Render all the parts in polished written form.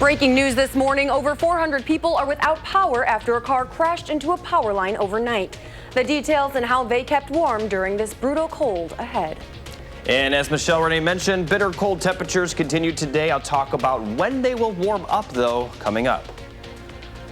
Breaking news this morning, over 400 people are without power after a car crashed into a power line overnight. The details and how they kept warm during this brutal cold ahead. And as Michelle Renee mentioned, bitter cold temperatures continue today. I'll talk about when they will warm up, though, coming up.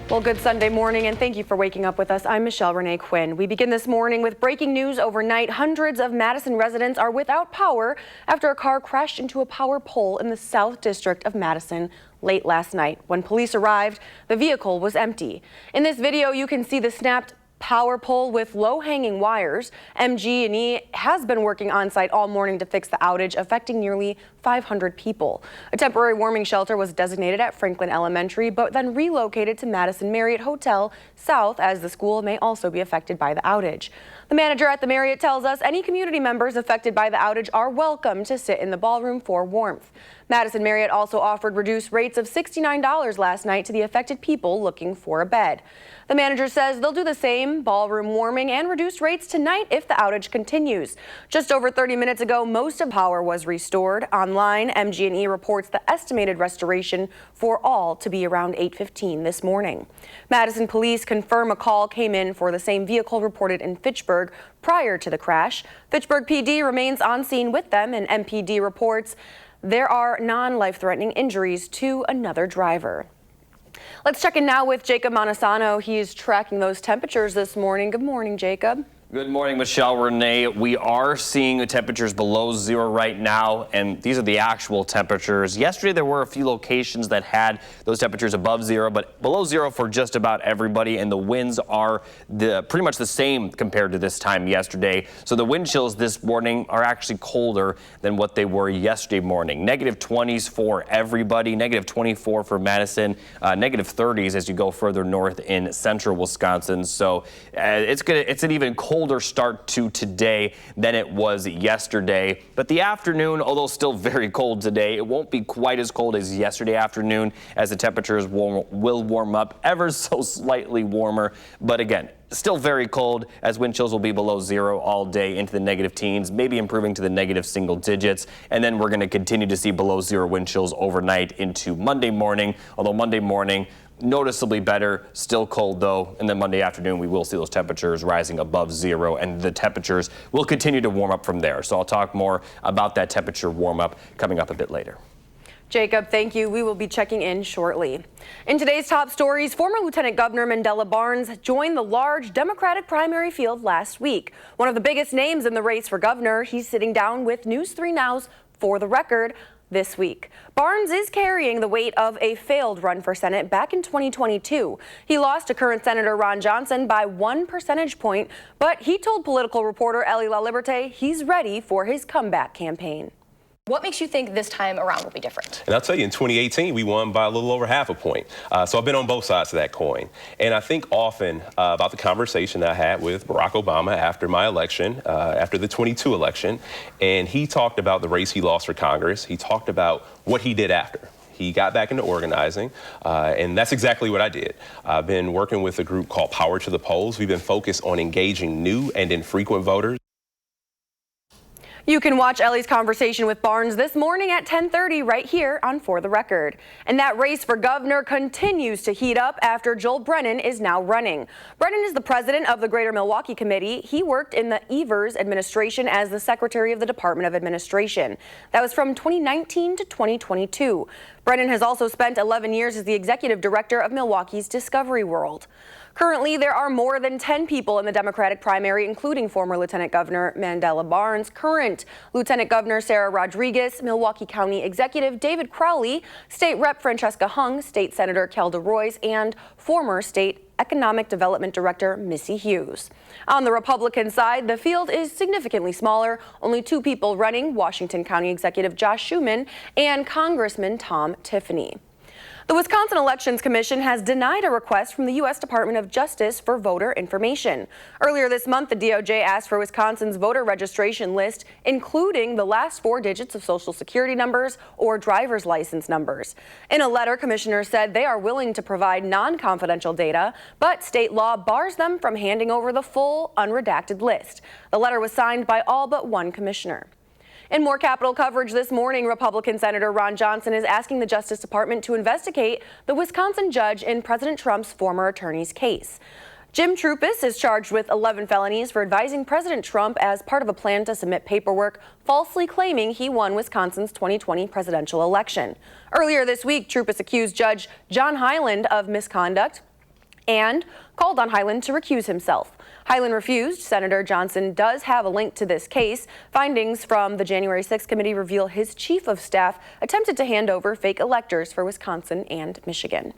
Well, good Sunday morning, and thank you for waking up with us. I'm Michelle Renee Quinn. We begin this morning with breaking news overnight. Hundreds of Madison residents are without power after a car crashed into a power pole in the South District of Madison late last night. When police arrived, the vehicle was empty. In this video, you can see the snapped power pole with low-hanging wires. MG&E has been working on site all morning to fix the outage, affecting nearly 500 people. A temporary warming shelter was designated at Franklin Elementary, but then relocated to Madison Marriott Hotel South, as the school may also be affected by the outage. The manager at the Marriott tells us any community members affected by the outage are welcome to sit in the ballroom for warmth. Madison Marriott also offered reduced rates of $69 last night to the affected people looking for a bed. The manager says they'll do the same, ballroom warming and reduced rates tonight if the outage continues. Just over 30 minutes ago, most of power was restored. Online, MG&E reports the estimated restoration for all to be around 8:15 this morning. Madison police confirm a call came in for the same vehicle reported in Fitchburg prior to the crash. Fitchburg PD remains on scene with them, and MPD reports there are non-life-threatening injuries to another driver. Let's check in now with Jacob Montesano. He's tracking those temperatures this morning. Good morning, Jacob. Good morning, Michelle Renee. We are seeing the temperatures below zero right now, and these are the actual temperatures. Yesterday, there were a few locations that had those temperatures above zero, but below zero for just about everybody, and the winds are pretty much the same compared to this time yesterday. So the wind chills this morning are actually colder than what they were yesterday morning. Negative 20s for everybody, negative 24 for Madison, negative 30s as you go further north in central Wisconsin. So it's an even colder start to today than it was yesterday. But the afternoon, although still very cold today, it won't be quite as cold as yesterday afternoon, as the temperatures will warm up ever so slightly warmer. But again, still very cold, as wind chills will be below zero all day into the negative teens, maybe improving to the negative single digits. And then we're going to continue to see below zero wind chills overnight into Monday morning, although Monday morning noticeably better, still cold though, and then Monday afternoon we will see those temperatures rising above zero, and the temperatures will continue to warm up from there. So I'll talk more about that temperature warm up coming up a bit later. Jacob, thank you. We will be checking in shortly. In today's top stories, former Lieutenant Governor Mandela Barnes joined the large Democratic primary field last week. One of the biggest names in the race for governor, he's sitting down with News 3 Now's For the Record this week. Barnes is carrying the weight of a failed run for Senate back in 2022. He lost to current Senator Ron Johnson by 1 percentage point, but he told political reporter Ellie LaLiberte he's ready for his comeback campaign. What makes you think this time around will be different? And I'll tell you, in 2018, we won by a little over half a point. So I've been on both sides of that coin. And I think often about the conversation that I had with Barack Obama after my election, after the 22 election. And he talked about the race he lost for Congress. He talked about what he did after. He got back into organizing, and that's exactly what I did. I've been working with a group called Power to the Polls. We've been focused on engaging new and infrequent voters. You can watch Ellie's conversation with Barnes this morning at 10:30 right here on For the Record. And that race for governor continues to heat up after Joel Brennan is now running. Brennan is the president of the Greater Milwaukee Committee. He worked in the Evers administration as the secretary of the Department of Administration. That was from 2019 to 2022. Brennan has also spent 11 years as the executive director of Milwaukee's Discovery World. Currently, there are more than 10 people in the Democratic primary, including former Lieutenant Governor Mandela Barnes, current Lieutenant Governor Sarah Rodriguez, Milwaukee County Executive David Crowley, State Rep Francesca Hung, State Senator Kelda Royce, and former State Economic Development Director Missy Hughes. On the Republican side, the field is significantly smaller. Only 2 people running, Washington County Executive Josh Schuman and Congressman Tom Tiffany. The Wisconsin Elections Commission has denied a request from the U.S. Department of Justice for voter information. Earlier this month, the DOJ asked for Wisconsin's voter registration list, including the last 4 digits of Social Security numbers or driver's license numbers. In a letter, commissioners said they are willing to provide non-confidential data, but state law bars them from handing over the full, unredacted list. The letter was signed by all but 1 commissioner. In more Capitol coverage this morning, Republican Senator Ron Johnson is asking the Justice Department to investigate the Wisconsin judge in President Trump's former attorney's case. Jim Troupis is charged with 11 felonies for advising President Trump as part of a plan to submit paperwork falsely claiming he won Wisconsin's 2020 presidential election. Earlier this week, Troupis accused Judge John Hyland of misconduct and called on Hyland to recuse himself. Hyland refused. Senator Johnson does have a link to this case. Findings from the January 6th committee reveal his chief of staff attempted to hand over fake electors for Wisconsin and Michigan.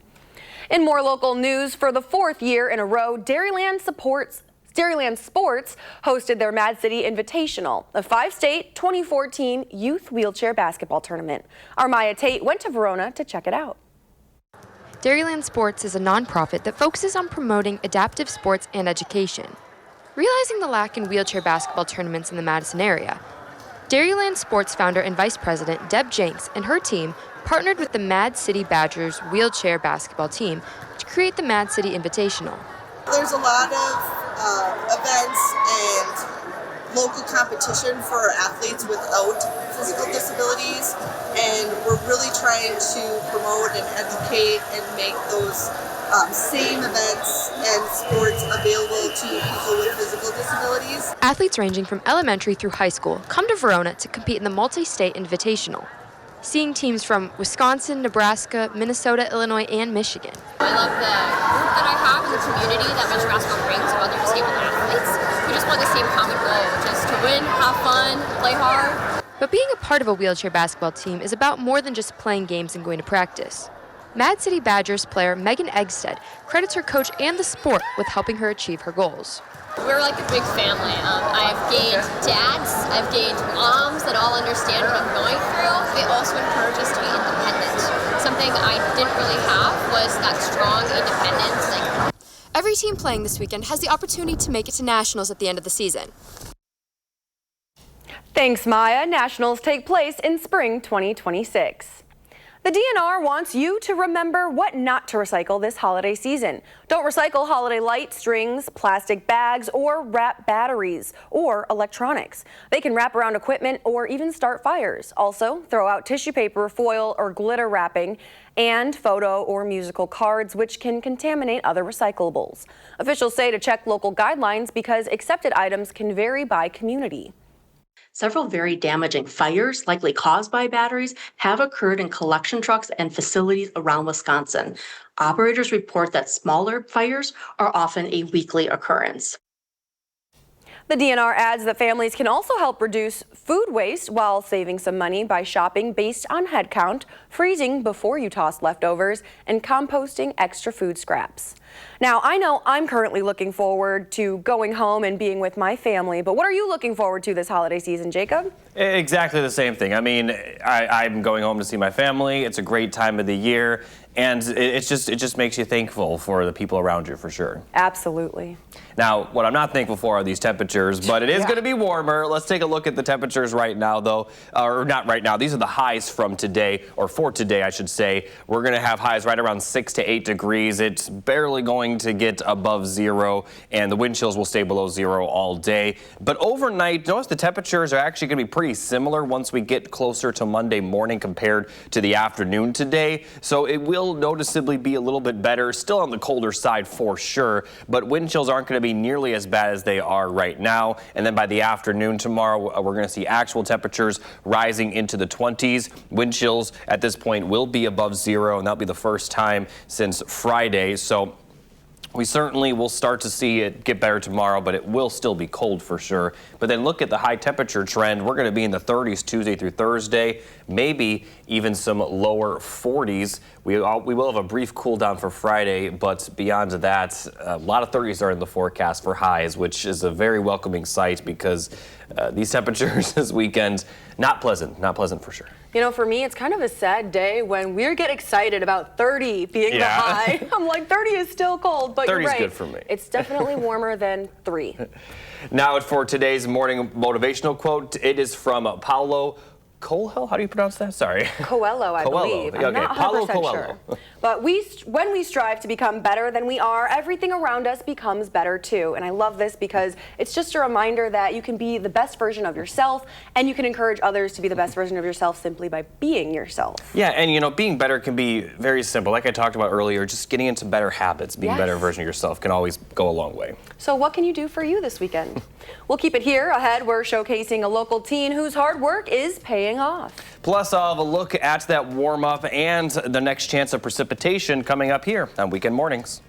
In more local news, for the fourth year in a row, Dairyland Sports hosted their Mad City Invitational, a 5-state 2014 youth wheelchair basketball tournament. Our Maya Tate went to Verona to check it out. Dairyland Sports is a nonprofit that focuses on promoting adaptive sports and education. Realizing the lack in wheelchair basketball tournaments in the Madison area, Dairyland Sports founder and vice president Deb Jenks and her team partnered with the Mad City Badgers wheelchair basketball team to create the Mad City Invitational. There's a lot of events and local competition for athletes without physical disabilities, and we're really trying to promote and educate and make those same events and sports available to people with physical disabilities. Athletes ranging from elementary through high school come to Verona to compete in the multi-state invitational, seeing teams from Wisconsin, Nebraska, Minnesota, Illinois, and Michigan. I love the group that I have and the community that men's basketball brings to other disabled athletes. We just want the same common goal, which is to win, have fun, play hard. But being a part of a wheelchair basketball team is about more than just playing games and going to practice. Mad City Badgers player Megan Eggstead credits her coach and the sport with helping her achieve her goals. We're like a big family. I've gained dads, I've gained moms that all understand what I'm going through. They also encourage us to be independent. Something I didn't really have was that strong independence. Every team playing this weekend has the opportunity to make it to nationals at the end of the season. Thanks, Maya. Nationals take place in spring 2026. The DNR wants you to remember what not to recycle this holiday season. Don't recycle holiday lights, strings, plastic bags, or wrap batteries or electronics. They can wrap around equipment or even start fires. Also, throw out tissue paper, foil, or glitter wrapping, and photo or musical cards, which can contaminate other recyclables. Officials say to check local guidelines because accepted items can vary by community. Several very damaging fires, likely caused by batteries, have occurred in collection trucks and facilities around Wisconsin. Operators report that smaller fires are often a weekly occurrence. The DNR adds that families can also help reduce food waste while saving some money by shopping based on head count, freezing before you toss leftovers, and composting extra food scraps. Now, I know I'm currently looking forward to going home and being with my family, but what are you looking forward to this holiday season, Jacob? Exactly the same thing. I mean, I'm going home to see my family. It's a great time of the year, and it just makes you thankful for the people around you, for sure. Absolutely. Now, what I'm not thankful for are these temperatures, but it is going to be warmer. Let's take a look at the temperatures right now, though, or not right now. These are the highs from today, or for today, I should say. We're going to have highs right around 6 to 8 degrees. It's barely going to get above zero, and the wind chills will stay below zero all day. But overnight, notice the temperatures are actually going to be pretty similar once we get closer to Monday morning compared to the afternoon today. So it will noticeably be a little bit better, still on the colder side for sure, but wind chills aren't going to be nearly as bad as they are right now. And then by the afternoon tomorrow, we're going to see actual temperatures rising into the 20s. Wind chills at this point will be above zero, and that'll be the first time since Friday. So we certainly will start to see it get better tomorrow, but it will still be cold for sure. But then look at the high temperature trend. We're going to be in the 30s Tuesday through Thursday, maybe even some lower 40s. We will have a brief cool down for Friday, but beyond that, a lot of 30s are in the forecast for highs, which is a very welcoming sight because these temperatures this weekend, not pleasant for sure. You know, for me, it's kind of a sad day when we get excited about 30 being the high. I'm like, 30 is still cold, but you're right. 30 is good for me. It's definitely warmer than 3. Now for today's morning motivational quote, it is from Paulo Coelho? How do you pronounce that? Sorry. Coelho, I believe. I'm not 100% sure. But when we strive to become better than we are, everything around us becomes better too. And I love this because it's just a reminder that you can be the best version of yourself, and you can encourage others to be the best version of yourself simply by being yourself. Yeah, and you know, being better can be very simple. Like I talked about earlier, just getting into better habits, being a better version of yourself can always go a long way. So what can you do for you this weekend? We'll keep it here. Ahead, we're showcasing a local teen whose hard work is paying off. Plus, I'll have a look at that warm-up and the next chance of precipitation coming up here on Weekend Mornings.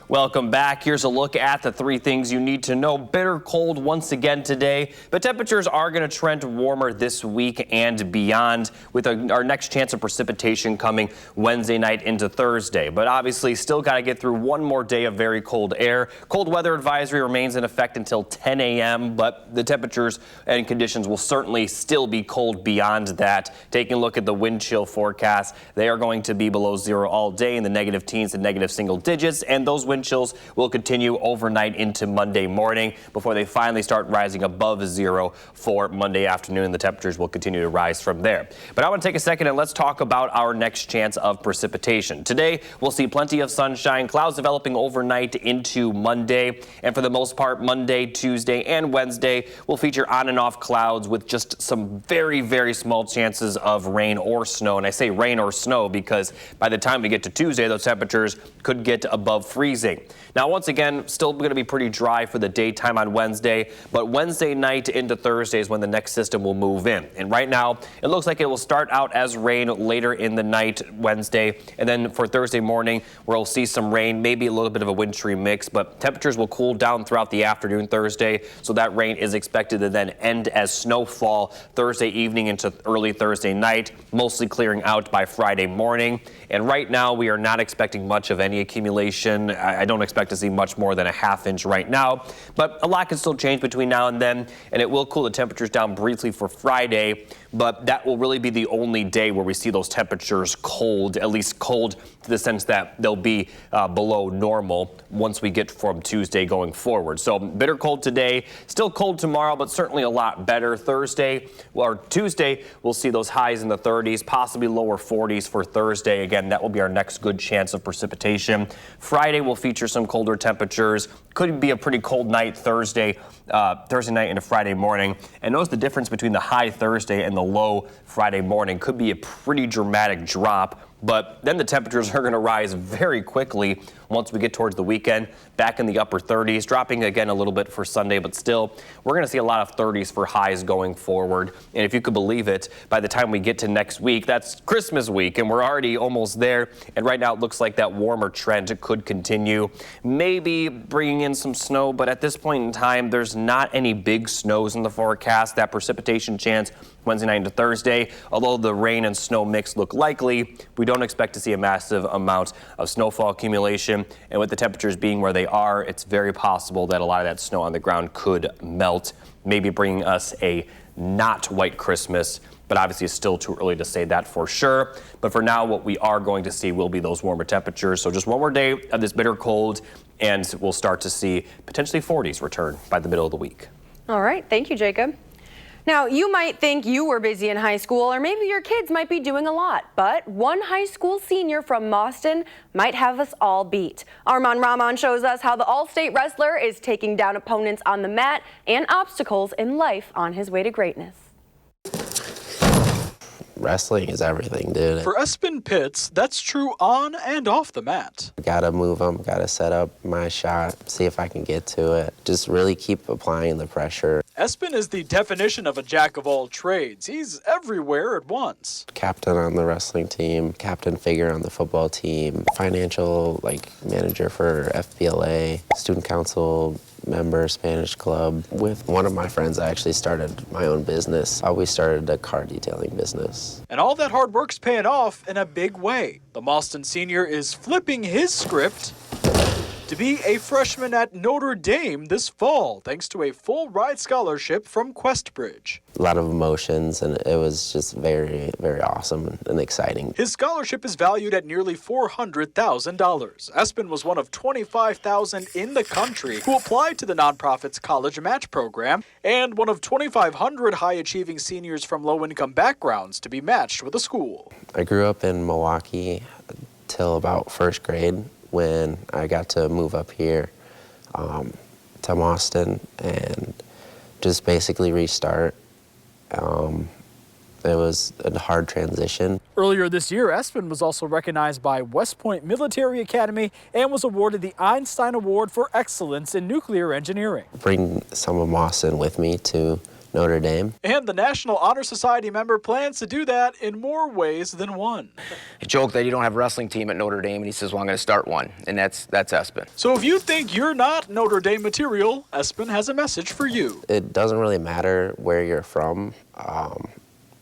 Welcome back. Here's a look at the 3 things you need to know. Bitter cold once again today, but temperatures are going to trend warmer this week and beyond, with our next chance of precipitation coming Wednesday night into Thursday. But obviously still got to get through one more day of very cold air. Cold weather advisory remains in effect until 10 a.m., but the temperatures and conditions will certainly still be cold beyond that. Taking a look at the wind chill forecast, they are going to be below 0 all day in the negative teens and negative single digits, and those wind chills will continue overnight into Monday morning before they finally start rising above 0 for Monday afternoon. The temperatures will continue to rise from there. But I want to take a second and let's talk about our next chance of precipitation. Today, we'll see plenty of sunshine, clouds developing overnight into Monday. And for the most part, Monday, Tuesday, and Wednesday will feature on and off clouds with just some very, very small chances of rain or snow. And I say rain or snow because by the time we get to Tuesday, those temperatures could get above freezing. Now, once again, still going to be pretty dry for the daytime on Wednesday, but Wednesday night into Thursday is when the next system will move in. And right now, it looks like it will start out as rain later in the night Wednesday, and then for Thursday morning, we'll see some rain, maybe a little bit of a wintry mix, but temperatures will cool down throughout the afternoon Thursday, so that rain is expected to then end as snowfall Thursday evening into early Thursday night, mostly clearing out by Friday morning. And right now, we are not expecting much of any accumulation. I don't expect to see much more than a ½ inch right now, but a lot can still change between now and then, and it will cool the temperatures down briefly for Friday, but that will really be the only day where we see those temperatures cold, at least cold to the sense that they'll be below normal once we get from Tuesday going forward. So bitter cold today, still cold tomorrow, but certainly a lot better. Thursday or Tuesday, we'll see those highs in the 30s, possibly lower 40s for Thursday. Again, that will be our next good chance of precipitation. Friday will feature some colder temperatures. Could be a pretty cold night Thursday night into Friday morning. And notice the difference between the high Thursday and the low Friday morning could be a pretty dramatic drop. But then the temperatures are going to rise very quickly once we get towards the weekend, back in the upper 30s, dropping again a little bit for Sunday, but still, we're going to see a lot of 30s for highs going forward. And if you could believe it, by the time we get to next week, that's Christmas week, and we're already almost there. And right now, it looks like that warmer trend could continue, maybe bringing in some snow, but at this point in time, there's not any big snows in the forecast. That precipitation chance Wednesday night into Thursday, although the rain and snow mix look likely, we don't expect to see a massive amount of snowfall accumulation. And with the temperatures being where they are, it's very possible that a lot of that snow on the ground could melt, maybe bringing us a not white Christmas. But obviously it's still too early to say that for sure. But for now, what we are going to see will be those warmer temperatures. So just one more day of this bitter cold, and we'll start to see potentially 40s return by the middle of the week. All right. Thank you, Jacob. Now, you might think you were busy in high school, or maybe your kids might be doing a lot, but one high school senior from Madison might have us all beat. Arman Rahman shows us how the All-State wrestler is taking down opponents on the mat and obstacles in life on his way to greatness. Wrestling is everything, dude. For Espen Pitts, that's true on and off the mat. Gotta move them, gotta set up my shot, see if I can get to it. Just really keep applying the pressure. Espen is the definition of a jack of all trades. He's everywhere at once. Captain on the wrestling team, captain figure on the football team, financial manager for FBLA, student council member, Spanish club. With one of my friends, I actually started my own business. We started a car detailing business. And all that hard work's paying off in a big way. The Madison senior is flipping his script to be a freshman at Notre Dame this fall, thanks to a full ride scholarship from Questbridge. A lot of emotions, and it was just very, very awesome and exciting. His scholarship is valued at nearly $400,000. Espen was one of 25,000 in the country who applied to the nonprofit's College Match program, and one of 2,500 high-achieving seniors from low-income backgrounds to be matched with a school. I grew up in Milwaukee till about first grade when I got to move up here to Boston and just basically restart. It was a hard transition. Earlier this year, Espen was also recognized by West Point Military Academy and was awarded the Einstein Award for Excellence in Nuclear Engineering. Bring some of Boston with me to Notre Dame. And the National Honor Society member plans to do that in more ways than one. He joked that you don't have a wrestling team at Notre Dame, and he says, well, I'm going to start one, and that's Espen. So if you think you're not Notre Dame material, Espen has a message for you. It doesn't really matter where you're from,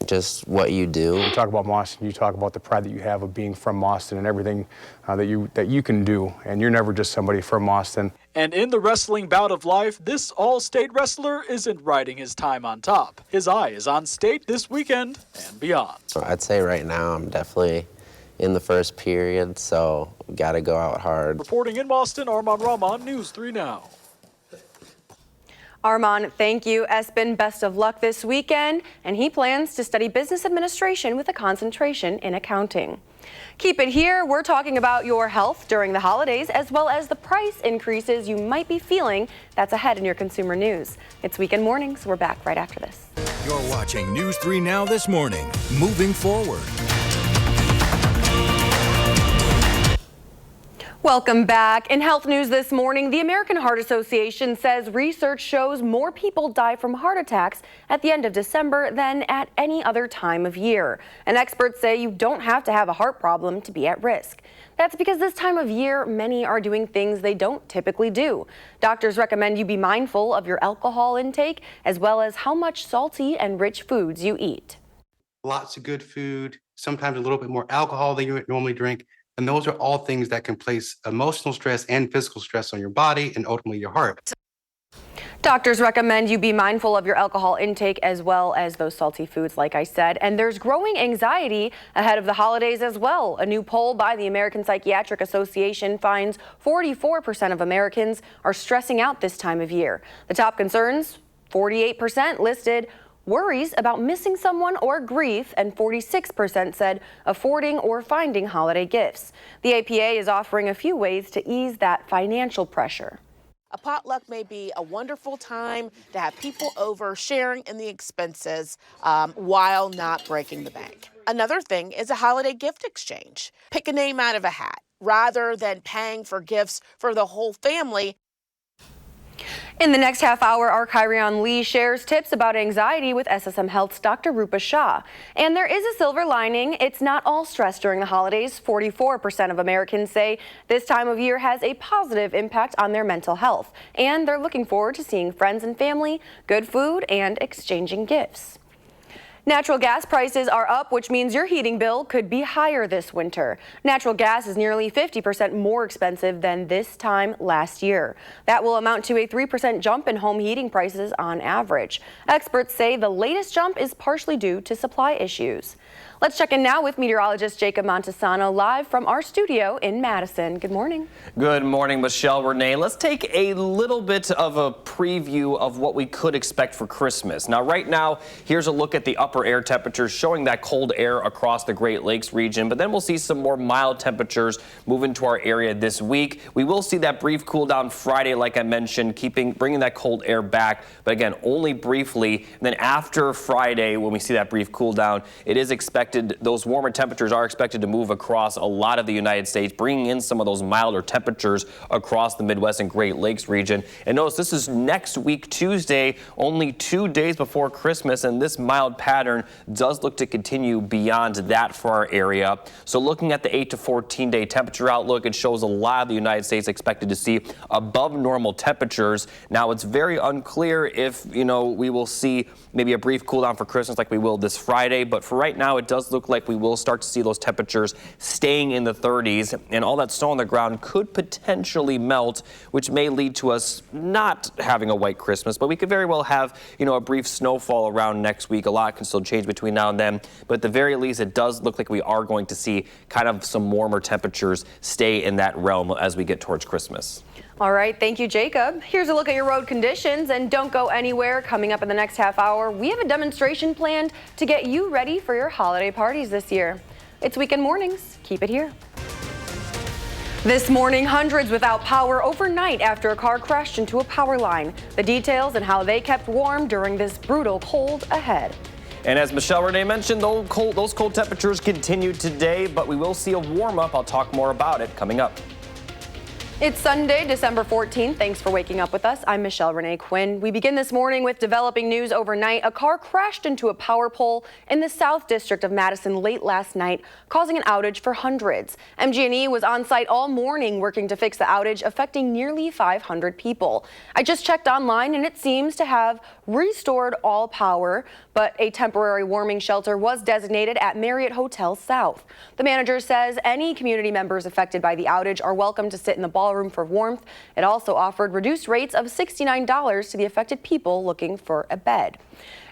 just what you do. You talk about Boston, you talk about the pride that you have of being from Boston and everything that you can do, and you're never just somebody from Boston. And in the wrestling bout of life, this all-state wrestler isn't riding his time on top. His eye is on state this weekend and beyond. So I'd say right now I'm definitely in the first period, so got to go out hard. Reporting in Boston, Armand Rahman, News 3 Now. Armand, thank you. Espen, best of luck this weekend, and he plans to study business administration with a concentration in accounting. Keep it here. We're talking about your health during the holidays, as well as the price increases you might be feeling. That's ahead in your consumer news. It's Weekend Mornings. We're back right after this. You're watching News 3 Now this morning. Moving forward. Welcome back. In health news this morning, the American Heart Association says research shows more people die from heart attacks at the end of December than at any other time of year. And experts say you don't have to have a heart problem to be at risk. That's because this time of year, many are doing things they don't typically do. Doctors recommend you be mindful of your alcohol intake, as well as how much salty and rich foods you eat. Lots of good food, sometimes a little bit more alcohol than you would normally drink. And those are all things that can place emotional stress and physical stress on your body and ultimately your heart. Doctors recommend you be mindful of your alcohol intake as well as those salty foods, like I said. And there's growing anxiety ahead of the holidays as well. A new poll by the American Psychiatric Association finds 44% of Americans are stressing out this time of year. The top concerns, 48% listed worries about missing someone or grief, and 46% said affording or finding holiday gifts. The APA is offering a few ways to ease that financial pressure. A potluck may be a wonderful time to have people over sharing in the expenses while not breaking the bank. Another thing is a holiday gift exchange. Pick a name out of a hat rather than paying for gifts for the whole family. In the next half hour, our Kyrion Lee shares tips about anxiety with SSM Health's Dr. Rupa Shah. And there is a silver lining. It's not all stress during the holidays. 44% of Americans say this time of year has a positive impact on their mental health. And they're looking forward to seeing friends and family, good food, and exchanging gifts. Natural gas prices are up, which means your heating bill could be higher this winter. Natural gas is nearly 50% more expensive than this time last year. That will amount to a 3% jump in home heating prices on average. Experts say the latest jump is partially due to supply issues. Let's check in now with meteorologist Jacob Montesano live from our studio in Madison. Good morning. Good morning, Michelle, Renee. Let's take a little bit of a preview of what we could expect for Christmas. Now, right now, here's a look at the upper air temperatures showing that cold air across the Great Lakes region, but then we'll see some more mild temperatures move into our area this week. We will see that brief cool down Friday, like I mentioned, bringing that cold air back, but again, only briefly. And then after Friday, when we see that brief cool down, it is expected those warmer temperatures are expected to move across a lot of the United States, bringing in some of those milder temperatures across the Midwest and Great Lakes region. And notice this is next week, Tuesday, only 2 days before Christmas, and this mild pattern pattern does look to continue beyond that for our area. So looking at the 8 to 14-day temperature outlook, it shows a lot of the United States expected to see above normal temperatures. Now, it's very unclear if, we will see maybe a brief cool down for Christmas like we will this Friday. But for right now, it does look like we will start to see those temperatures staying in the 30s. And all that snow on the ground could potentially melt, which may lead to us not having a white Christmas. But we could very well have, a brief snowfall around next week. A lot can still change between now and then. But at the very least, it does look like we are going to see kind of some warmer temperatures stay in that realm as we get towards Christmas. All right, thank you, Jacob. Here's a look at your road conditions, and don't go anywhere. Coming up in the next half hour, we have a demonstration planned to get you ready for your holiday parties this year. It's Weekend Mornings. Keep it here. This morning, hundreds without power overnight after a car crashed into a power line. The details and how they kept warm during this brutal cold ahead. And as Michelle Renee mentioned, those cold temperatures continue today, but we will see a warm up. I'll talk more about it coming up. It's Sunday, December 14th. Thanks for waking up with us. I'm Michelle Renee Quinn. We begin this morning with developing news overnight. A car crashed into a power pole in the South District of Madison late last night, causing an outage for hundreds. MG&E was on site all morning working to fix the outage, affecting nearly 500 people. I just checked online and it seems to have restored all power, but a temporary warming shelter was designated at Marriott Hotel South. The manager says any community members affected by the outage are welcome to sit in the ballroom for warmth. It also offered reduced rates of $69 to the affected people looking for a bed.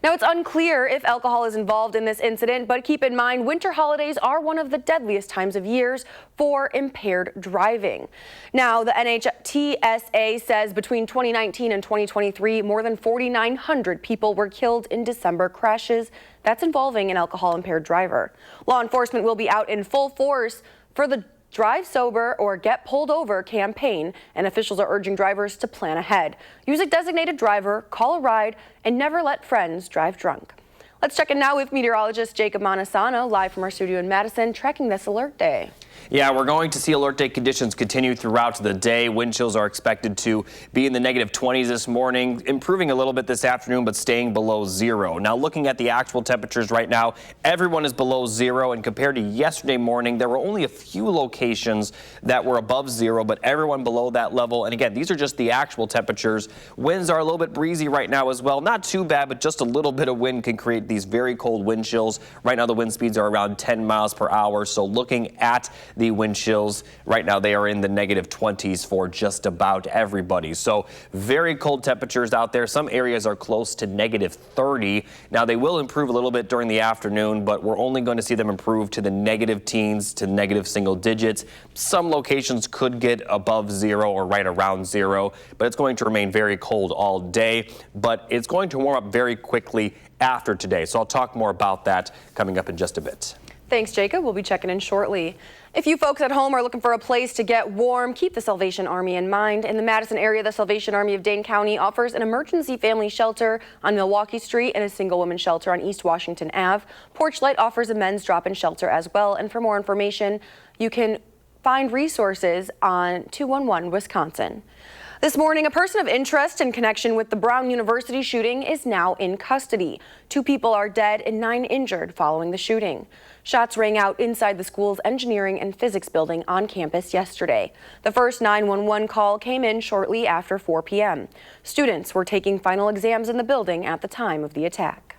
Now, it's unclear if alcohol is involved in this incident, but keep in mind winter holidays are one of the deadliest times of years for impaired driving. Now, the NHTSA says between 2019 and 2023, more than 4,900 people were killed in December crashes. That's involving an alcohol-impaired driver. Law enforcement will be out in full force for the Drive Sober or Get Pulled Over campaign, and officials are urging drivers to plan ahead. Use a designated driver, call a ride, and never let friends drive drunk. Let's check in now with meteorologist Jacob Montesano, live from our studio in Madison, tracking this alert day. Yeah, we're going to see alert day conditions continue throughout the day. Wind chills are expected to be in the negative 20s this morning, improving a little bit this afternoon, but staying below zero. Now, looking at the actual temperatures right now, everyone is below zero. And compared to yesterday morning, there were only a few locations that were above zero, but everyone below that level. And again, these are just the actual temperatures. Winds are a little bit breezy right now as well. Not too bad, but just a little bit of wind can create these very cold wind chills. Right now, the wind speeds are around 10 miles per hour. So looking at the wind chills right now, they are in the negative 20s for just about everybody. So very cold temperatures out there. Some areas are close to negative 30. Now, they will improve a little bit during the afternoon, but we're only going to see them improve to the negative teens to negative single digits. Some locations could get above zero or right around zero, but it's going to remain very cold all day. But it's going to warm up very quickly after today. So I'll talk more about that coming up in just a bit. Thanks, Jacob. We'll be checking in shortly. If you folks at home are looking for a place to get warm, keep the Salvation Army in mind. In the Madison area, the Salvation Army of Dane County offers an emergency family shelter on Milwaukee Street and a single woman shelter on East Washington Ave. Porchlight offers a men's drop-in shelter as well. And for more information, you can find resources on 211 Wisconsin. This morning, a person of interest in connection with the Brown University shooting is now in custody. 2 people are dead and 9 injured following the shooting. Shots rang out inside the school's engineering and physics building on campus yesterday. The first 911 call came in shortly after 4 p.m. Students were taking final exams in the building at the time of the attack.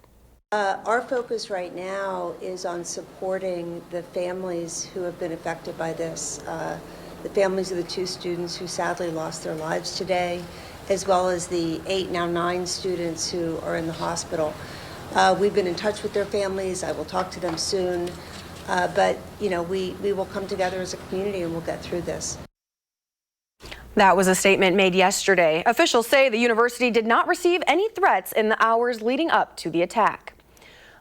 Our focus right now is on supporting the families who have been affected by this. The families of the 2 students who sadly lost their lives today, as well as the 8, now 9 students who are in the hospital. We've been in touch with their families. I will talk to them soon. But, we will come together as a community and we'll get through this. That was a statement made yesterday. Officials say the university did not receive any threats in the hours leading up to the attack.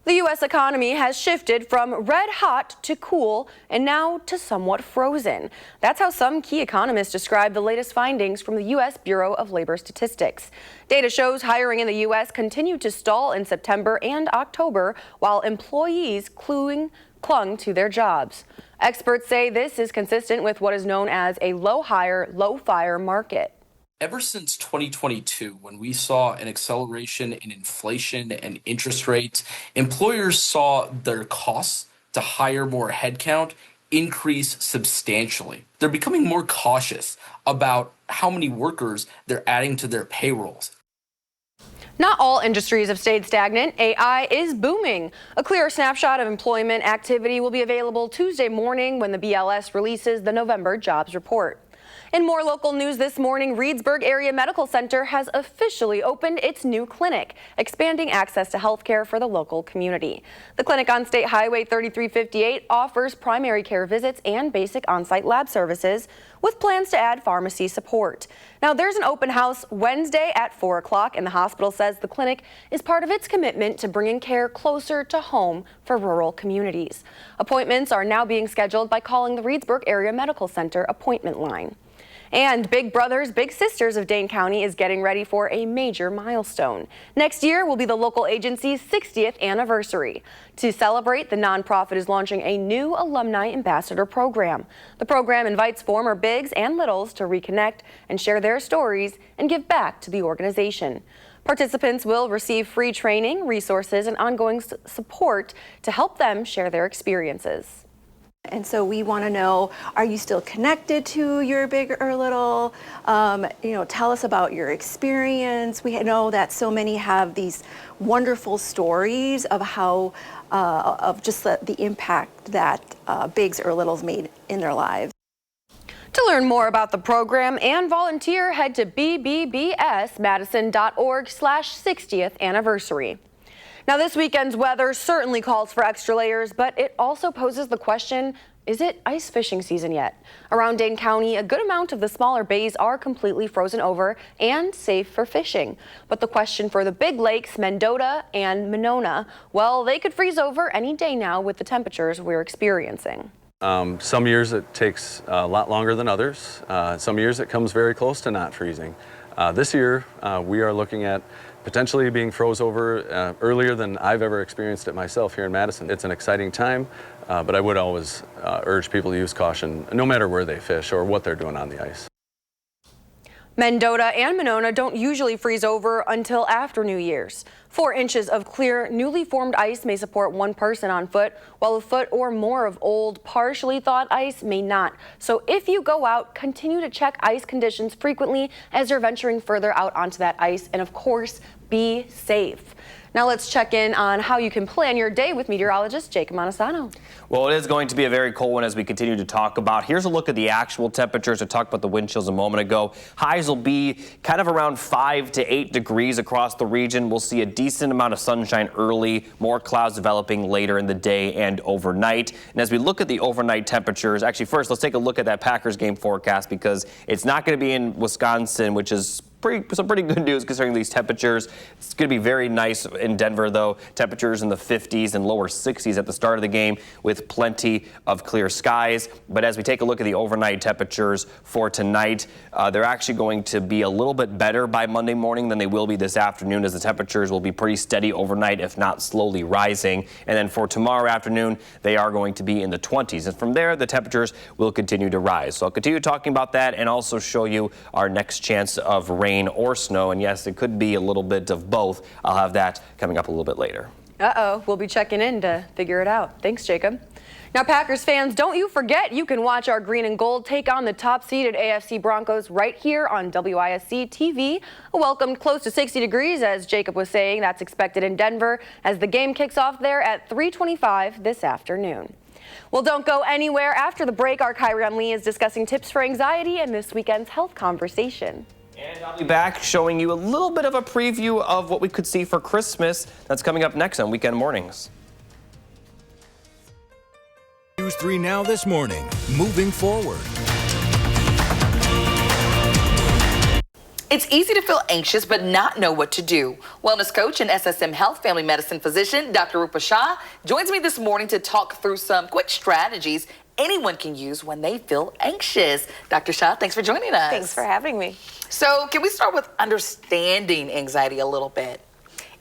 The U.S. economy has shifted from red hot to cool and now to somewhat frozen. That's how some key economists describe the latest findings from the U.S. Bureau of Labor Statistics. Data shows hiring in the U.S. continued to stall in September and October, while employees clung to their jobs. Experts say this is consistent with what is known as a low hire, low fire market. Ever since 2022, when we saw an acceleration in inflation and interest rates, employers saw their costs to hire more headcount increase substantially. They're becoming more cautious about how many workers they're adding to their payrolls. Not all industries have stayed stagnant. AI is booming. A clear snapshot of employment activity will be available Tuesday morning when the BLS releases the November jobs report. In more local news this morning, Reedsburg Area Medical Center has officially opened its new clinic, expanding access to health care for the local community. The clinic on State Highway 3358 offers primary care visits and basic on-site lab services, with plans to add pharmacy support. Now, there's an open house Wednesday at 4 o'clock, and the hospital says the clinic is part of its commitment to bringing care closer to home for rural communities. Appointments are now being scheduled by calling the Reedsburg Area Medical Center appointment line. And Big Brothers Big Sisters of Dane County is getting ready for a major milestone. Next year will be the local agency's 60th anniversary. To celebrate, the nonprofit is launching a new alumni ambassador program. The program invites former Bigs and Littles to reconnect and share their stories and give back to the organization. Participants will receive free training, resources, and ongoing support to help them share their experiences. And so we want to know, are you still connected to your big or little? Tell us about your experience. We know that so many have these wonderful stories of how, of just the impact that bigs or littles made in their lives. To learn more about the program and volunteer, head to bbbsmadison.org/60th anniversary. Now, this weekend's weather certainly calls for extra layers, but it also poses the question, is it ice fishing season yet? Around Dane County, a good amount of the smaller bays are completely frozen over and safe for fishing. But the question for the big lakes, Mendota and Monona, well, they could freeze over any day now with the temperatures we're experiencing. Some years it takes a lot longer than others. Some years it comes very close to not freezing. This year, we are looking at potentially being froze over earlier than I've ever experienced it myself here in Madison. It's an exciting time, but I would always urge people to use caution no matter where they fish or what they're doing on the ice. Mendota and Monona don't usually freeze over until after New Year's. 4 inches of clear, newly formed ice may support one person on foot, while a foot or more of old, partially thawed ice may not. So if you go out, continue to check ice conditions frequently as you're venturing further out onto that ice, and of course, be safe. Now let's check in on how you can plan your day with meteorologist Jacob Montesano. Well, it is going to be a very cold one as we continue to talk about. Here's a look at the actual temperatures. I talked about the wind chills a moment ago. Highs will be kind of around 5 to 8 degrees across the region. We'll see a decent amount of sunshine early, more clouds developing later in the day and overnight. And as we look at the overnight temperatures, actually first let's take a look at that Packers game forecast, because it's not going to be in Wisconsin, which is some pretty good news considering these temperatures. It's going to be very nice in Denver, though. Temperatures in the 50s and lower 60s at the start of the game with plenty of clear skies. But as we take a look at the overnight temperatures for tonight, they're actually going to be a little bit better by Monday morning than they will be this afternoon, as the temperatures will be pretty steady overnight, if not slowly rising. And then for tomorrow afternoon, they are going to be in the 20s. And from there, the temperatures will continue to rise. So I'll continue talking about that and also show you our next chance of rain or snow, and yes, it could be a little bit of both. I'll have that coming up a little bit later. We'll be checking in to figure it out. Thanks, Jacob. Now, Packers fans, don't you forget you can watch our green and gold take on the top-seeded AFC Broncos right here on WISC-TV. A welcome close to 60 degrees, as Jacob was saying. That's expected in Denver as the game kicks off there at 3:25 this afternoon. Well, don't go anywhere. After the break, our Kyron Lee is discussing tips for anxiety in this weekend's health conversation. And I'll be back showing you a little bit of a preview of what we could see for Christmas. That's coming up next on Weekend Mornings. News 3 Now this morning, moving forward. It's easy to feel anxious but not know what to do. Wellness coach and SSM Health Family Medicine physician Dr. Rupa Shah joins me this morning to talk through some quick strategies anyone can use when they feel anxious. Dr. Shah, thanks for joining us. Thanks for having me. So can we start with understanding anxiety a little bit?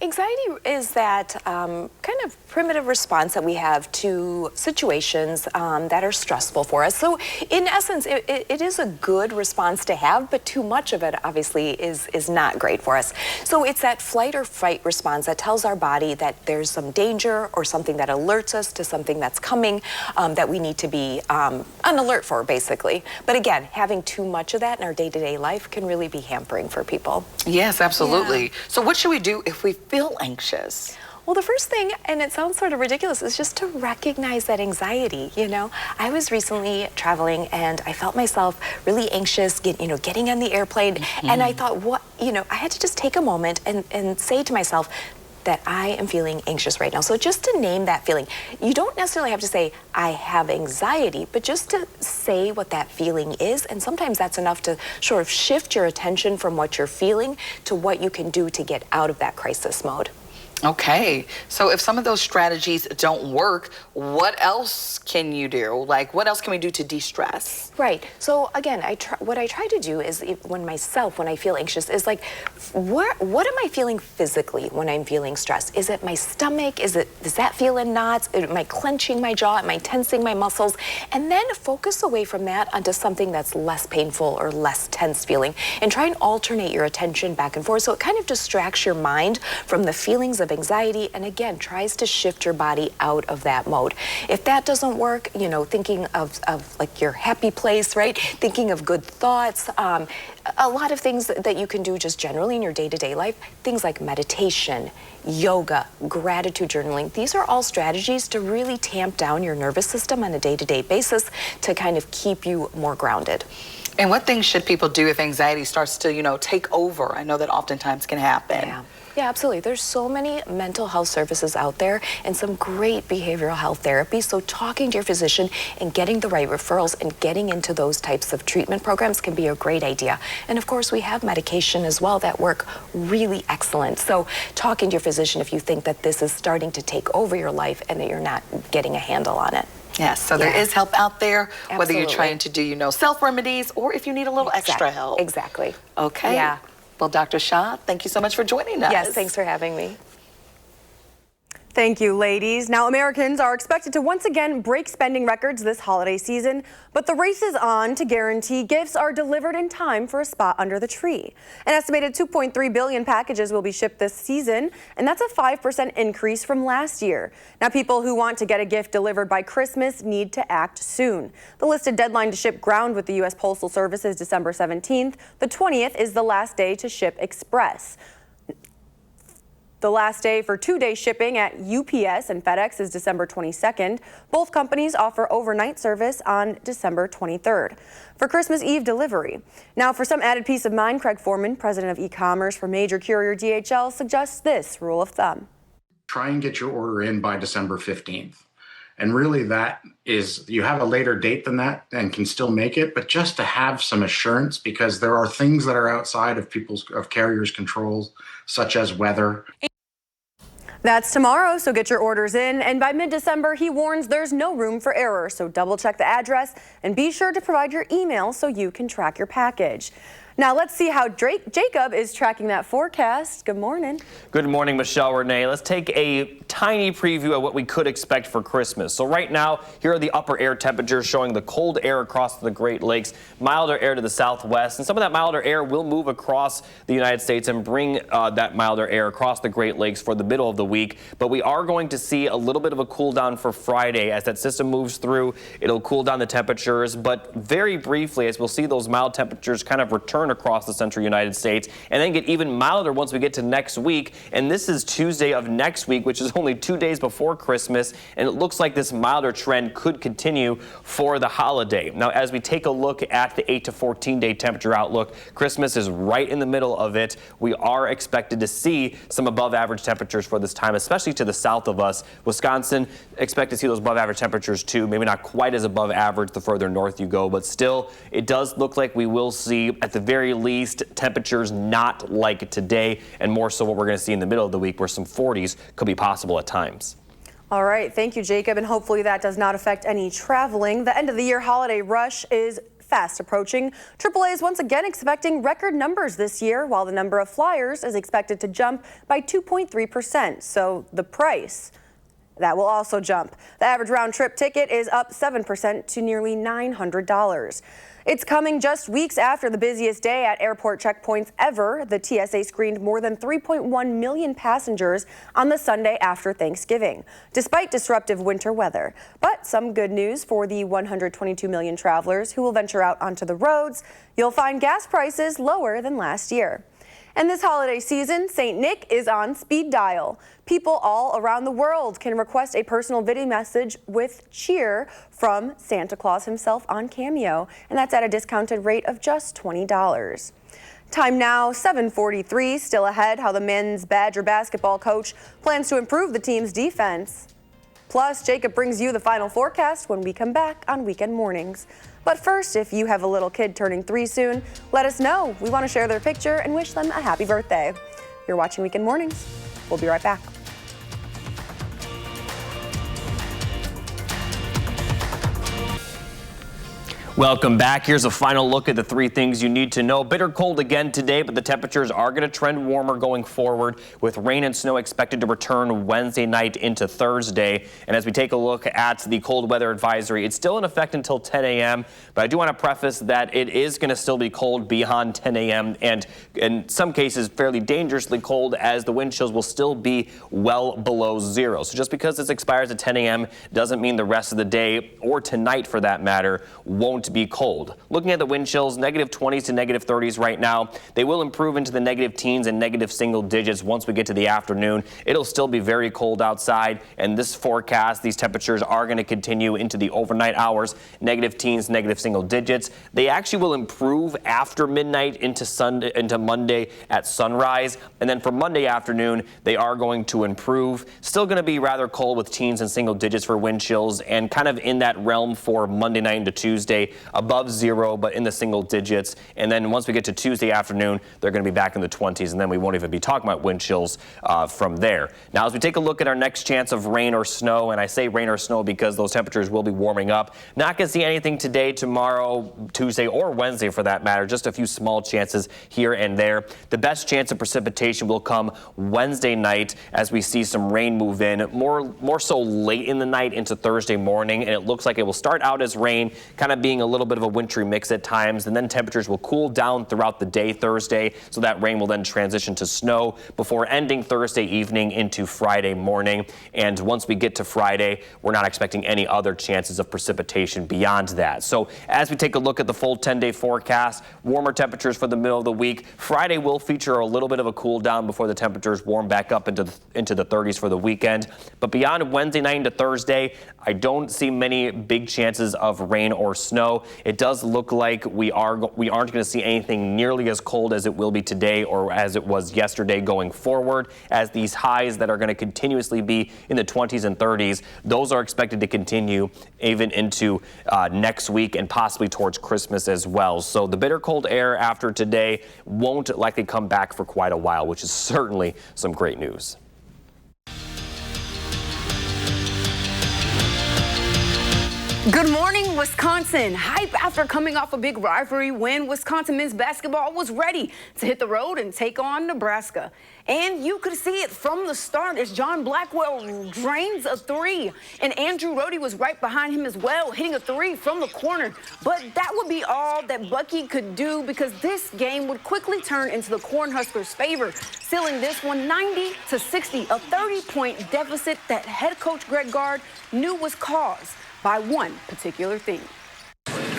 Anxiety is that kind of primitive response that we have to situations that are stressful for us. So in essence, it is a good response to have, but too much of it obviously is not great for us. So it's that flight or fight response that tells our body that there's some danger or something that alerts us to something that's coming that we need to be on alert for, basically. But again, having too much of that in our day-to-day life can really be hampering for people. Yes, absolutely. So what should we do if we feel anxious? Well, the first thing, and it sounds sort of ridiculous, is just to recognize that anxiety. You know, I was recently traveling and I felt myself really anxious, getting on the airplane. And I thought, I had to just take a moment and say to myself that I am feeling anxious right now. So just to name that feeling, you don't necessarily have to say, I have anxiety, but just to say what that feeling is. And sometimes that's enough to sort of shift your attention from what you're feeling to what you can do to get out of that crisis mode. Okay, so if some of those strategies don't work, what else can you do? Like, what else can we do to de-stress? Right. So again, what I try to do is when I feel anxious is like, what am I feeling physically when I'm feeling stressed? Is it my stomach? Does that feel in knots? Am I clenching my jaw? Am I tensing my muscles? And then focus away from that onto something that's less painful or less tense feeling, and try and alternate your attention back and forth. So it kind of distracts your mind from the feelings of anxiety, and again, tries to shift your body out of that mode. If that doesn't work, thinking of like your happy place, right? Thinking of good thoughts, a lot of things that you can do just generally in your day-to-day life, things like meditation, yoga, gratitude journaling. These are all strategies to really tamp down your nervous system on a day-to-day basis to kind of keep you more grounded. And what things should people do if anxiety starts to, take over? I know that oftentimes can happen. Yeah, absolutely. There's so many mental health services out there and some great behavioral health therapy. So talking to your physician and getting the right referrals and getting into those types of treatment programs can be a great idea. And of course, we have medication as well that work really excellent. So talking to your physician if you think that this is starting to take over your life and that you're not getting a handle on it. Yes, so there is help out there, Absolutely. Whether you're trying to do, self-remedies or if you need a little extra help. Exactly. Okay. Yeah. Well, Dr. Shah, thank you so much for joining us. Yes, thanks for having me. Thank you, ladies. Now, Americans are expected to once again break spending records this holiday season, but the race is on to guarantee gifts are delivered in time for a spot under the tree. An estimated 2.3 billion packages will be shipped this season, and that's a 5% increase from last year. Now, people who want to get a gift delivered by Christmas need to act soon. The listed deadline to ship ground with the U.S. Postal Service is December 17th. The 20th is the last day to ship express. The last day for two-day shipping at UPS and FedEx is December 22nd. Both companies offer overnight service on December 23rd for Christmas Eve delivery. Now, for some added peace of mind, Craig Foreman, president of e-commerce for major carrier DHL, suggests this rule of thumb. Try and get your order in by December 15th. And really that is, you have a later date than that and can still make it, but just to have some assurance, because there are things that are outside of carriers' controls, such as weather. That's tomorrow, so get your orders in. And by mid-December, he warns there's no room for error. So double check the address and be sure to provide your email so you can track your package. Now let's see how Jacob is tracking that forecast. Good morning. Good morning, Michelle Renee. Let's take a tiny preview of what we could expect for Christmas. So right now, here are the upper air temperatures showing the cold air across the Great Lakes, milder air to the southwest, and some of that milder air will move across the United States and bring that milder air across the Great Lakes for the middle of the week. But we are going to see a little bit of a cool down for Friday. As that system moves through, it'll cool down the temperatures, but very briefly, as we'll see those mild temperatures kind of return across the central United States and then get even milder once we get to next week. And this is Tuesday of next week, which is only 2 days before Christmas, and it looks like this milder trend could continue for the holiday. Now, as we take a look at the 8 to 14 day temperature outlook, Christmas is right in the middle of it. We are expected to see some above average temperatures for this time, especially to the south of us. Wisconsin, expect to see those above average temperatures too, maybe not quite as above average the further north you go, but still it does look like we will see at the very least temperatures not like today, and more so what we're going to see in the middle of the week where some 40s could be possible at times. All right, thank you, Jacob, and hopefully that does not affect any traveling. The end of the year holiday rush is fast approaching. AAA is once again expecting record numbers this year, while the number of flyers is expected to jump by 2.3%. So the price, that will also jump. The average round-trip ticket is up 7% to nearly $900. It's coming just weeks after the busiest day at airport checkpoints ever. The TSA screened more than 3.1 million passengers on the Sunday after Thanksgiving, despite disruptive winter weather. But some good news for the 122 million travelers who will venture out onto the roads. You'll find gas prices lower than last year. And this holiday season, St. Nick is on speed dial. People all around the world can request a personal video message with cheer from Santa Claus himself on Cameo, and that's at a discounted rate of just $20. Time now, 7:43. Still ahead, how the men's Badger basketball coach plans to improve the team's defense. Plus, Jacob brings you the final forecast when we come back on Weekend Mornings. But first, if you have a little kid turning 3 soon, let us know. We want to share their picture and wish them a happy birthday. You're watching Weekend Mornings. We'll be right back. Welcome back. Here's a final look at the 3 things you need to know. Bitter cold again today, but the temperatures are going to trend warmer going forward, with rain and snow expected to return Wednesday night into Thursday. And as we take a look at the cold weather advisory, it's still in effect until 10 a.m., but I do want to preface that it is going to still be cold beyond 10 a.m. and in some cases fairly dangerously cold, as the wind chills will still be well below 0. So just because this expires at 10 a.m. doesn't mean the rest of the day, or tonight for that matter, won't be cold. Looking at the wind chills, negative 20s to negative 30s right now. They will improve into the negative teens and negative single digits once we get to the afternoon. It'll still be very cold outside, and this forecast, these temperatures are going to continue into the overnight hours, negative teens, negative single digits. They actually will improve after midnight into Monday at sunrise, and then for Monday afternoon, they are going to improve. Still going to be rather cold with teens and single digits for wind chills, and kind of in that realm for Monday night into Tuesday, above 0, but in the single digits. And then once we get to Tuesday afternoon, they're going to be back in the 20s, and then we won't even be talking about wind chills from there. Now, as we take a look at our next chance of rain or snow, and I say rain or snow because those temperatures will be warming up. Not going to see anything today, tomorrow, Tuesday, or Wednesday for that matter. Just a few small chances here and there. The best chance of precipitation will come Wednesday night as we see some rain move in, more so late in the night into Thursday morning, and it looks like it will start out as rain, kind of being a little bit of a wintry mix at times, and then temperatures will cool down throughout the day Thursday, so that rain will then transition to snow before ending Thursday evening into Friday morning. And once we get to Friday, we're not expecting any other chances of precipitation beyond that. So as we take a look at the full 10-day forecast, warmer temperatures for the middle of the week. Friday will feature a little bit of a cool down before the temperatures warm back up into the 30s for the weekend. But beyond Wednesday night into Thursday, I don't see many big chances of rain or snow. It does look like we aren't going to see anything nearly as cold as it will be today or as it was yesterday going forward, as these highs that are going to continuously be in the 20s and 30s, those are expected to continue even into next week and possibly towards Christmas as well. So the bitter cold air after today won't likely come back for quite a while, which is certainly some great news. Good morning, Wisconsin. Hype after coming off a big rivalry win. Wisconsin men's basketball was ready to hit the road and take on Nebraska. And you could see it from the start as John Blackwell drains a 3. And Andrew Rohde was right behind him as well, hitting a 3 from the corner. But that would be all that Bucky could do, because this game would quickly turn into the Cornhuskers' favor, sealing this one 90-60, a 30-point deficit that head coach Greg Gard knew was caused by one particular thing.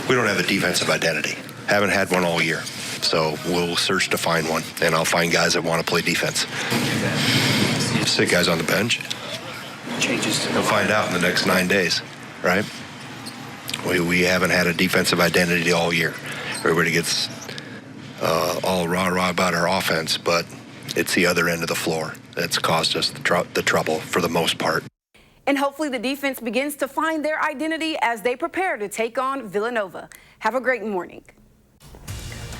We don't have a defensive identity. Haven't had one all year. So we'll search to find one, and I'll find guys that want to play defense. Sit guys on the bench. We'll find out in the next 9 days, right? We haven't had a defensive identity all year. Everybody gets all rah-rah about our offense, but it's the other end of the floor that's caused us the trouble for the most part. And hopefully the defense begins to find their identity as they prepare to take on Villanova. Have a great morning.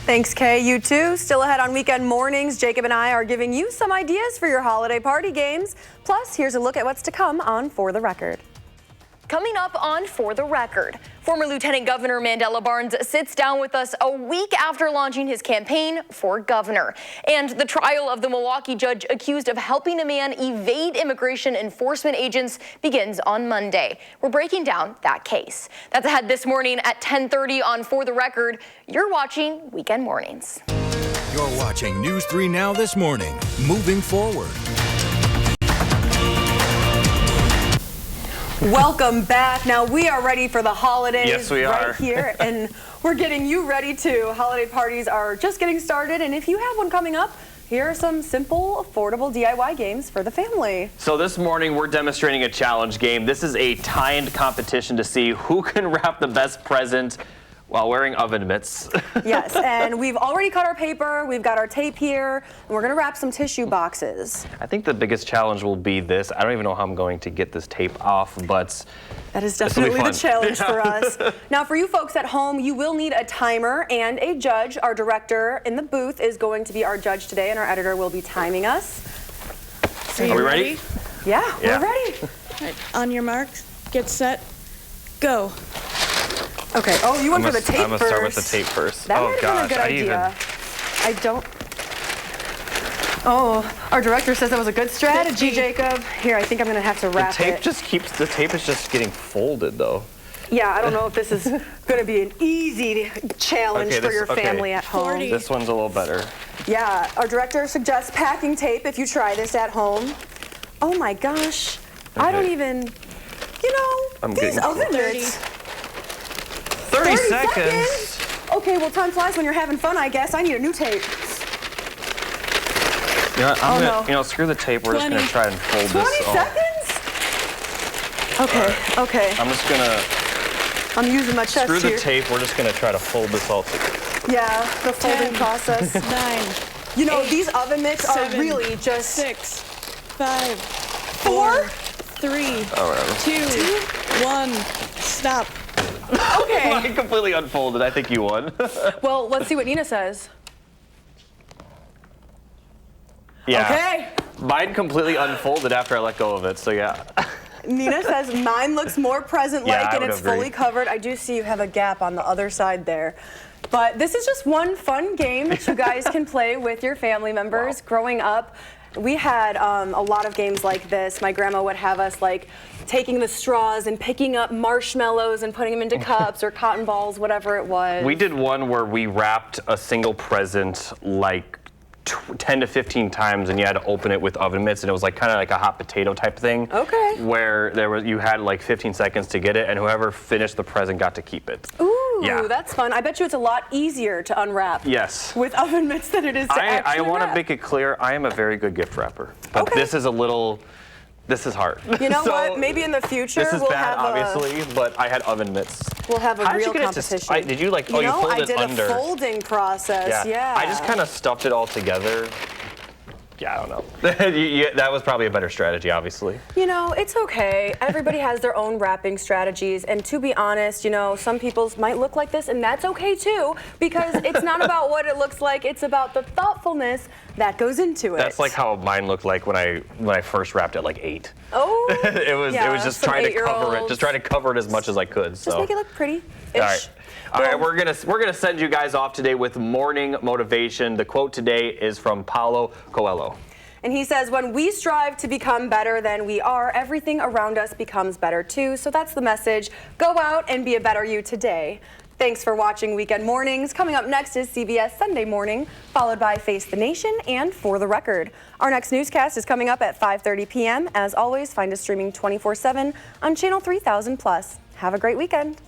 Thanks, Kay. You too. Still ahead on Weekend Mornings, Jacob and I are giving you some ideas for your holiday party games. Plus, here's a look at what's to come on For the Record. Coming up on For the Record, former Lieutenant Governor Mandela Barnes sits down with us a week after launching his campaign for governor. And the trial of the Milwaukee judge accused of helping a man evade immigration enforcement agents begins on Monday. We're breaking down that case. That's ahead this morning at 10:30 on For the Record. You're watching Weekend Mornings. You're watching News 3 Now This Morning. Moving forward. Welcome back. Now we are ready for the holidays. Yes, we are. Right here, and we're getting you ready too. Holiday parties are just getting started, and if you have one coming up, here are some simple, affordable DIY games for the family. So this morning we're demonstrating a challenge game. This is a timed competition to see who can wrap the best present while wearing oven mitts. Yes, and we've already cut our paper, we've got our tape here, and we're gonna wrap some tissue boxes. I think the biggest challenge will be this. I don't even know how I'm going to get this tape off, but that is definitely the challenge for us. Yeah. Now, for you folks at home, you will need a timer and a judge. Our director in the booth is going to be our judge today, and our editor will be timing us. Are we ready? Yeah, we're ready. All right, on your marks, get set, go. Okay. Oh, you went for the tape first. I'm gonna start with the tape first. That Oh might have been a gosh, good idea. I don't. Oh, our director says that was a good strategy, Jacob. Here, I think I'm gonna have to wrap it. The tape is just getting folded though. Yeah, I don't know if this is gonna be an easy challenge for your family at home. This one's a little better. Yeah, our director suggests packing tape if you try this at home. Oh my gosh, I don't even, these oven mitts. 30 seconds. Okay, well, time flies when you're having fun, I guess. I need a new tape. You know what, I'm gonna, screw the tape. We're just gonna try and fold 20 this. seconds? Okay, okay. I'm just gonna. I'm using my chest Screw the here. tape. We're just gonna try to fold this all together. Yeah, the folding process. 9. These oven mitts are 7, really just 6, 5, 4, 3, Oh, whatever. 2, 1. Stop. Okay. Mine completely unfolded. I think you won. Well, let's see what Nina says. Yeah. Okay. Mine completely unfolded after I let go of it. So yeah. Nina says mine looks more present-like Yeah, I and would it's agree. fully covered. I do see you have a gap on the other side there. But this is just one fun game that you guys can play with your family members. Growing up, we had a lot of games like this. My grandma would have us taking the straws and picking up marshmallows and putting them into cups or cotton balls, whatever it was. We did one where we wrapped a single present 10 to 15 times, and you had to open it with oven mitts, and it was kind of like a hot potato type thing. Okay. Where you had 15 seconds to get it, and whoever finished the present got to keep it. Ooh, Yeah. that's fun. I bet you it's a lot easier to unwrap Yes. with oven mitts than it is to I actually want to wrap. make it clear, I am a very good gift wrapper, but this is hard. You know So, what? Maybe in the future This is we'll bad, have obviously, but I had oven mitts. We'll have a How did real you get it to competition. did you you folded I did under? a folding process. Yeah. I just kind of stuffed it all together. Yeah, I don't know. That was probably a better strategy, obviously. It's okay. Everybody has their own wrapping strategies, and to be honest, some people's might look like this, and that's okay too, because it's not about what it looks like. It's about the thoughtfulness that goes into it. That's like how mine looked like when I first wrapped at 8. Oh. it was just some trying to cover it, 8-year-olds. just trying to cover it as much as I could. Just make it look pretty. All right. All right, we're gonna send you guys off today with morning motivation. The quote today is from Paulo Coelho. And he says, when we strive to become better than we are, everything around us becomes better too. So that's the message. Go out and be a better you today. Thanks for watching Weekend Mornings. Coming up next is CBS Sunday Morning, followed by Face the Nation and For the Record. Our next newscast is coming up at 5:30 p.m. As always, find us streaming 24/7 on Channel 3000+. Have a great weekend.